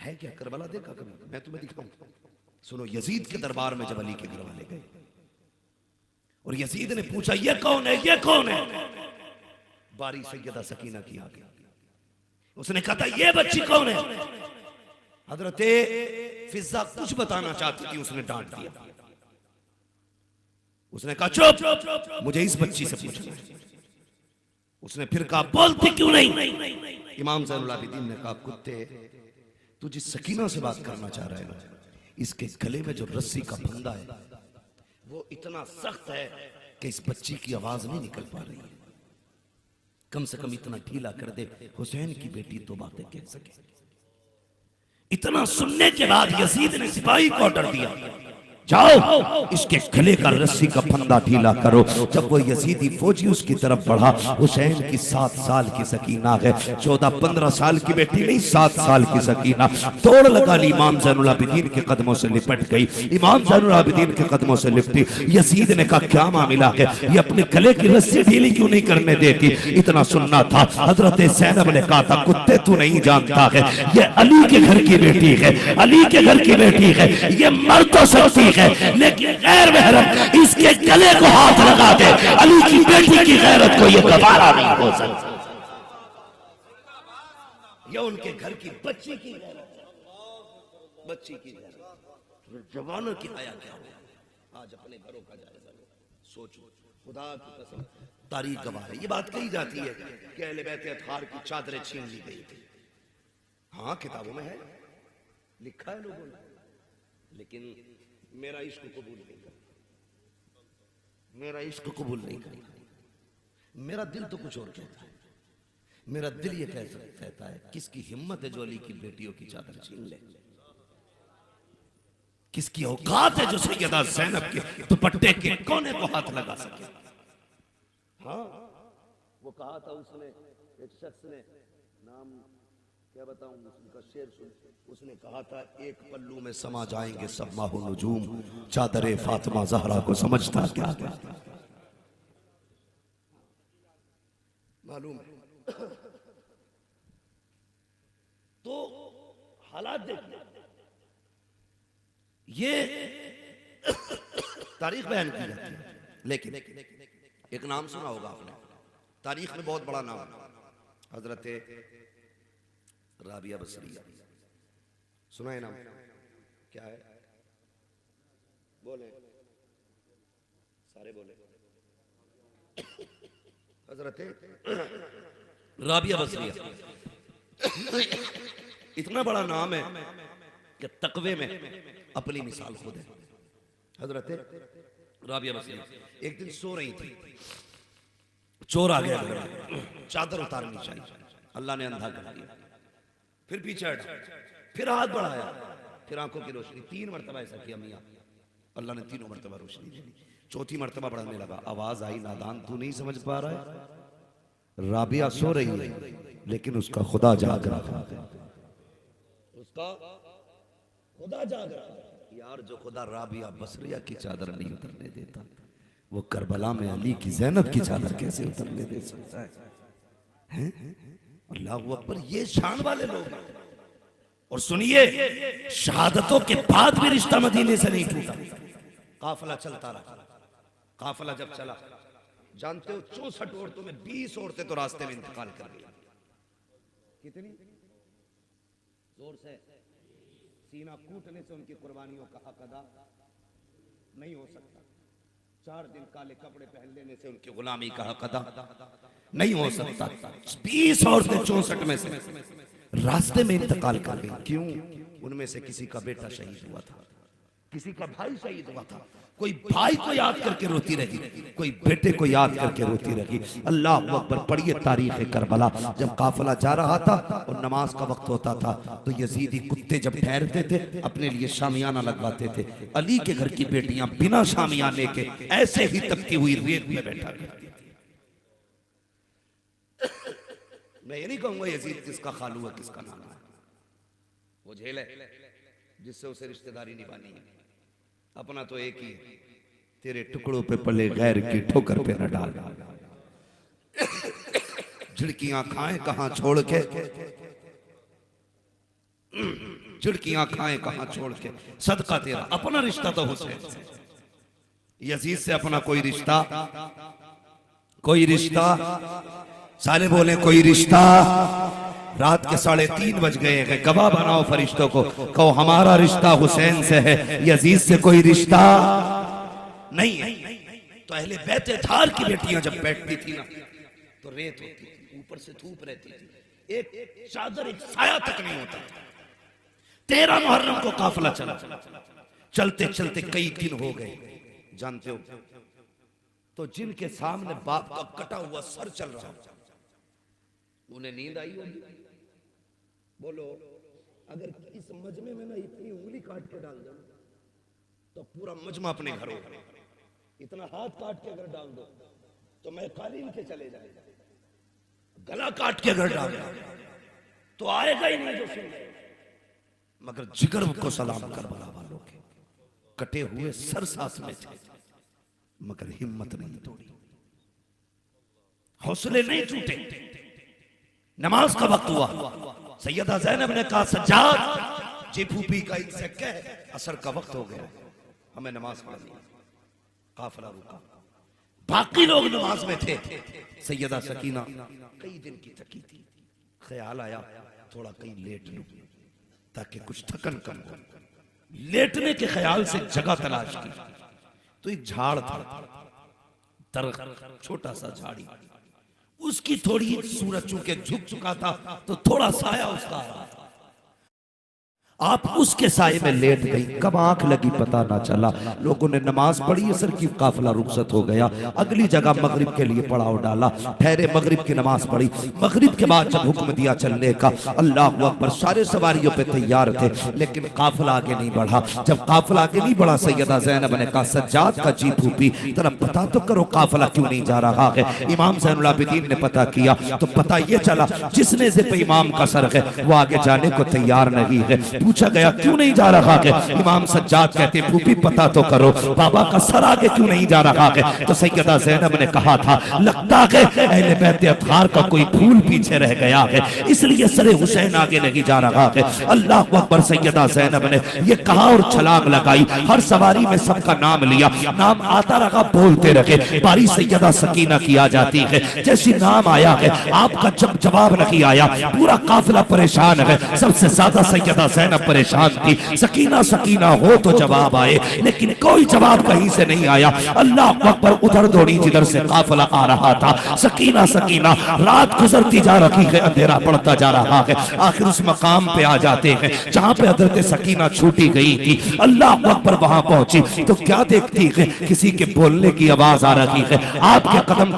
है क्या करबला देखा कभी? मैं तुम्हें दिखाऊं। सुनो, यजीद के दरबार में जब अली के घर वाले गए और यजीद ने पूछा ये कौन है, ये कौन है? बारी सैयदा सकीना की आ गई। उसने कहा था ये बच्ची कौन है? हजरत फिजा कुछ बताना चाहती थी, उसने डांट दिया। उसने कहा चुप, मुझे इस बच्ची से पूछना है। उसने फिर कहा बोलती क्यों नहीं? इमाम ज़ैनुल आबिदीन ने कहा कुत्ते, तू जिस सकीना से बात करना चाह रहा है ना, इसके गले में जो रस्सी का फंदा है वो इतना सख्त है कि इस बच्ची की आवाज नहीं निकल पा रही है। कम से कम इतना ढीला कर दे, हुसैन की बेटी तो बातें कह सके। इतना सुनने के बाद यजीद ने सिपाही को ऑर्डर दिया, जाओ इसके गले का रस्सी का फंदा ढीला करो। जब वो यजीदी फौजी उसकी तरफ बढ़ा, हुसैन की 7 साल की सकीना है, 14-15 साल की बेटी नहीं, 7 साल की सकीना दौड़ लगा ली, इमाम ज़ैनुल आबिदीन के कदमों से लिपट गई। इमाम ज़ैनुल आबिदीन के कदमों से लिपटी। यजीद ने कहा क्या मामला है, ये अपने गले की रस्सी ढीली क्यों नहीं करने देती? इतना सुनना था। हजरत ज़ैनब ने कहा था कुत्ते तू नहीं जानता है, ये अली के घर की बेटी है, अली के घर की बेटी है, ये मर तो सकती है लेकिन गैर महरम इसके गले को हाथ लगा दे, अली की बेटी की गैरत को ये गवारा नहीं हो सकता। ये उनके घर की बच्ची की गैरत है, बच्ची की गैरत। जवानों की हया क्या हो? आज अपने घरों का जायजा लो, सोचो। खुदा की कसम तारीख गवाह है। ये बात कही जाती है कि अहले बैत अतहार की चादरें छीन ली गई थी। हाँ, किताबों में है, लिखा है लोगों ने, लेकिन मेरा इश्क कबूल नहीं कर, मेरा इश्क कबूल नहीं कर। मेरा दिल तो कुछ और कहता है। मेरा दिल ये कहता है किसकी हिम्मत है जो अली की बेटियों की चादर छीन ले? किसकी औकात है जो सैयदा ज़ैनब के दुपट्टे के कोने को हाथ लगा सके? हाँ, वो कहा था उसने, एक शख्स ने, नाम क्या बताऊं, उसका शेर सुन, उसने कहा था एक पल्लू में समा जाएंगे सब माहो नजूम, चादरे फातिमा ज़हरा को समझता क्या? मालूम है? तो हालात देखिए, ये तारीख बयान की जाती है। लेकिन एक नाम सुना होगा आपने, तारीख में बहुत बड़ा नाम, हजरत राबिया बसरिया, सुना है नाम? क्या है? बोले, सारे बोले। हजरत राबिया बसरिया, इतना बड़ा नाम है कि तकवे में अपनी मिसाल खुद है। हजरत राबिया बसरिया एक दिन सो रही थी, चोर आ गया, चादर उतारनी चाहिए, अल्लाह ने अंधा कर दिया। फिर पीछे हटा, फिर हाथ बढ़ाया, फिर आंखों की रोशनी, 3 मरतबा ऐसा किया मियां, अल्लाह ने 3 मरतबा रोशनी दी। 4थी मरतबा बढ़ाने लगा, आवाज आई नादान तू नहीं समझ पा रहा है, राबिया सो रही है लेकिन उसका खुदा जाग रहा है, उसका खुदा जाग रहा है। यार जो खुदा राबिया बसरिया की चादर नहीं उतरने देता, वो करबला में अली की ज़ैनब की चादर कैसे उतरने दे सकता है? अल्लाहु अकबर, ये शान वाले लोग हैं। और सुनिए, शहादतों के बाद भी रिश्ता मदीने से नहीं टूटा। काफिला चलता रहा, काफिला जब चला, जानते हो 64 औरतों में 20 औरतें तो रास्ते में इंतकाल कर गई। कितनी जोर से सीना कूटने से उनकी कुर्बानियों का हक अदा नहीं हो सकता। 4 दिन काले कपड़े पहन लेने से उनकी गुलामी का हक अदा नहीं हो सकता। 20 औरतें 64 में से रास्ते में इंतकाल कर गई। क्यों? उनमें से किसी का बेटा शहीद हुआ था, किसी का भाई शहीद हुआ था। कोई भाई को याद करके रोती रही, कोई बेटे को याद करके रोती रही। अल्लाह अकबर, पढ़िए तारीख करबला। जब काफिला जा रहा था और नमाज का वक्त होता था तो यजीदी कुत्ते जब ठहरते थे अपने लिए शामियाना लगवाते थे। अली के घर की बेटियां बिना शामियाने के ऐसे ही तकती हुई रेत में बैठा करती थी। मैं ये नहीं कहूंगा यजीद किसका खालू है किसका नाना है, वो झेल है जिससे उसे रिश्तेदारी निभानी है। अपना तो एक ही, तेरे टुकड़ों पे पले गैर की ठोकर पे न डाल। झिड़कियां खाएं कहां छोड़ के, चिड़कियां खाएं कहां छोड़ के, सदका तेरा। अपना रिश्ता तो हुसैन से, यजीद से अपना कोई रिश्ता, कोई रिश्ता। सारे बोले कोई रिश्ता। रात के 3:30 बज गए हैं, गवाह बनाओ फरिश्तों को, कहो हमारा रिश्ता हुसैन से है, यजीद से कोई रिश्ता नहीं है। तो अहले बैते धार की बेटियां जब बैठती थी ना तो रेत होती थी, ऊपर से धूप रहती थी, एक चादर एक साया तक नहीं होता। 13 मुहर्रम को काफिला चला, चलते चलते कई दिन हो गए। जानते हो, तो जिनके सामने बाप का कटा हुआ सर चल रहा, उन्हें नींद आई होगी। बोलो, अगर इस मजमे में ना इतनी उंगली काट के डाल दो तो पूरा मजमा अपने घर होगा। इतना हाथ काट के अगर डाल दो तो मैं कालीन के चले जाएगा। गला काट के अगर डाल दो तो आएगा ही नहीं जो सुन। मगर जिगर को सलाम करबला वालों के कटे हुए सर साथ में थे, मगर हिम्मत नहीं तोड़ी, हौसले नहीं टूटे। नमाज का वक्त हुआ, सैयदा ज़ैनब ने कहा सज्जाद जी फूफी का इनसे कह असर का वक्त हो गया, हमें नमाज पढ़नी। काफिला रुका, बाकी लोग नमाज में थे। सैयदा सकीना कई दिन की थकी थी, ख्याल आया थोड़ा कहीं लेट लूं ताकि कुछ थकन कम हो। लेटने के ख्याल से जगह तलाश की तो एक झाड़ था, दरख्त, छोटा सा झाड़ी, उसकी थोड़ी सूरज चूंकि झुक चुका था तो थोड़ा साया उसका आया। आप उसके साये में लेट गई, कब आंख लगी पता ना चला। लोगों ने नमाज पढ़ी, असर की काफिला रुखसत हो गया। अगली जगह मगरिब के लिए पड़ाव डाला, ठहरे मगरिब की नमाज पढ़ी। मगरिब के बाद जब हुक्म दिया चलने का, अल्लाह अकबर, सारे सवारियों पे तैयार थे लेकिन काफिला आगे नहीं बढ़ा। जब काफिला आगे नहीं बढ़ा, सैयदा ज़ैनब ने कहा सज्जाद का जी फूफी जरा पता तो करो काफिला क्यों नहीं जा रहा है। इमाम ज़ैनुल आबिदीन ने पता किया तो पता ये चला जिसने ज़िप इमाम का सर है वो आगे जाने को तैयार नहीं है। पूछा गया क्यों नहीं जा रहा है, इमाम सज्जाद कहते फूफी पता तो करो बाबा का सर आगे क्यों नहीं जा रहा है। तो सैयदा ज़ैनब ने कहा था लगता है अहले बैत अत्हार का कोई फूल पीछे रह गया है, इसलिए सरे हुसैन आगे नहीं जा रहा है। अल्लाह अकबर। सैयदा ज़ैनब ने ये कहा और छलांग लगाई। हर सवारी में सबका नाम लिया, नाम आता रहा, बोलते रहे। बारी सैयदा सकीना की आ जाती है, जैसी नाम आया है आपका जब जवाब नहीं आया पूरा काफिला परेशान है। सबसे ज्यादा सैयदा ज़ैनब परेशान थी। सकीना सकीना हो तो जवाब आए, लेकिन कोई जवाब कहीं से नहीं आया। अल्लाह अकबर। उधर दौड़ी जिधर से काफिला आ रहा था। सकीना सकीना, रात गुजरती जा रही है, अंधेरा पड़ता जा रहा है। आखिर उस मकाम पे आ जाते हैं जहां पे हजरत सकीना छूटी गई थी। अल्लाह अकबर। वहां पहुंची तो क्या देखती है, किसी के बोलने की आवाज आ रही है। आपके कदम